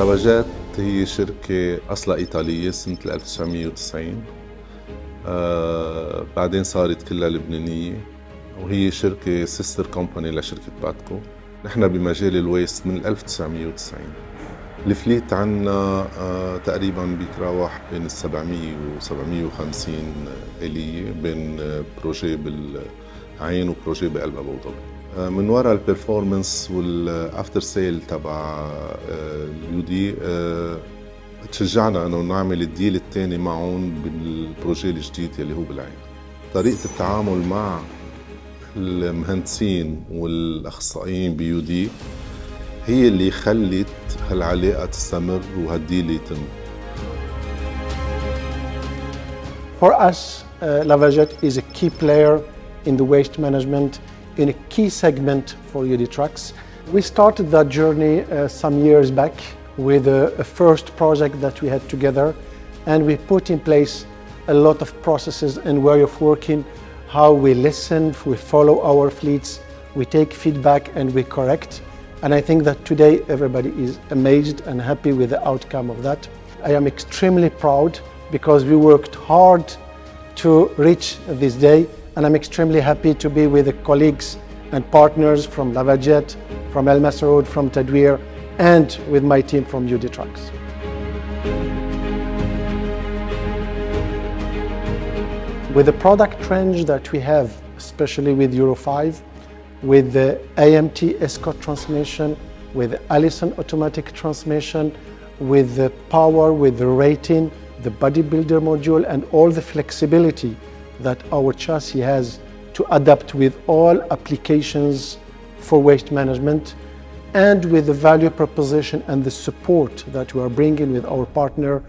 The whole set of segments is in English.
لافاجيت هي شركة أصلها إيطالية سنة 1990. بعدين صارت كلها لبنانية، وهي شركة سيستر كومباني لشركة باتكو. نحن بمجال الويست من 1990. الفليت عنا تقريبا بيتراوح بين 700 و 750 آلية، بين بروجي بالعين وبروجي بقلب أبو ظبي. من وراء البرفورمانس والافتر سيل تبع اليو دي تشجعنا انه نعمل الديل الثاني معهم بالبروجي الجديد اللي هو بالعين. طريقة التعامل مع المهندسين والاخصائيين بيو دي هي اللي خلت هالعلاقة تستمر وهالديل يتم. For us, Lavajet is a key player in the waste management in a key segment for UD trucks. We started that journey some years back with a first project that we had together, and we put in place a lot of processes and way of working, how we listen, we follow our fleets, we take feedback and we correct. And I think that today everybody is amazed and happy with the outcome of that. I am extremely proud because we worked hard to reach this day, and I'm extremely happy to be with the colleagues and partners from Lavajet, from Al Masaood, from Tadweer, and with my team from UD Trucks. With the product range that we have, especially with Euro 5, with the AMT Escort transmission, with the Allison automatic transmission, with the power, with the rating, the bodybuilder module, and all the flexibility that our chassis has to adapt with all applications for waste management, and with the value proposition and the support that we are bringing with our partner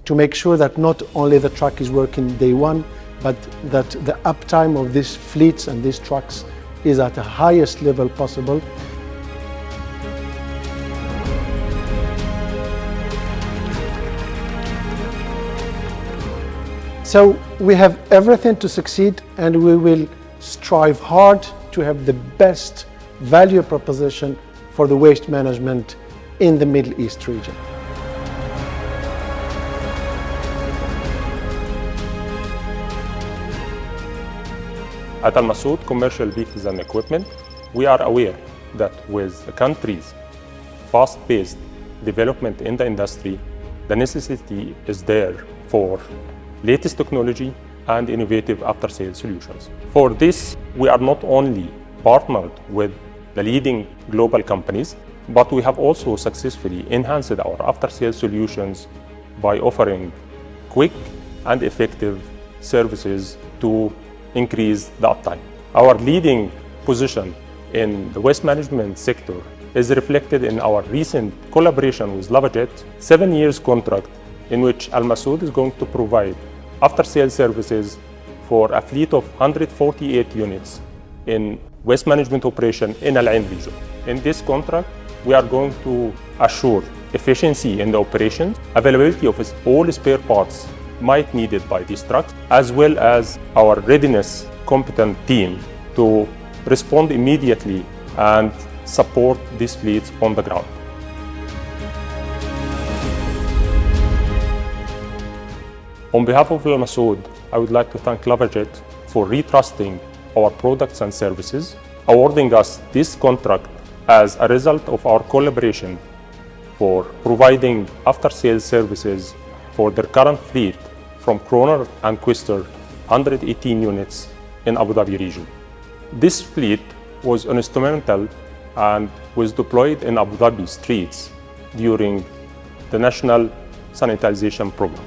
to make sure that not only the truck is working day one, but that the uptime of these fleets and these trucks is at the highest level possible. So we have everything to succeed, and we will strive hard to have the best value proposition for the waste management in the Middle East region. At Al Masaood Commercial Vehicles and Equipment, we are aware that with the country's fast-paced development in the industry, the necessity is there for latest technology and innovative after-sales solutions. For this, we are not only partnered with the leading global companies, but we have also successfully enhanced our after-sales solutions by offering quick and effective services to increase the uptime. Our leading position in the waste management sector is reflected in our recent collaboration with Lavajet, 7 years contract in which Al Masaood is going to provide after-sales services for a fleet of 148 units in waste management operation in Al Ain region. In this contract, we are going to assure efficiency in the operations, availability of all spare parts might needed by these trucks, as well as our readiness competent team to respond immediately and support these fleets on the ground. On behalf of Al Masaood, I would like to thank Lavajet for retrusting our products and services, awarding us this contract as a result of our collaboration for providing after-sales services for their current fleet from Kroner and Quister 118 units in Abu Dhabi region. This fleet was instrumental and was deployed in Abu Dhabi streets during the national sanitization program.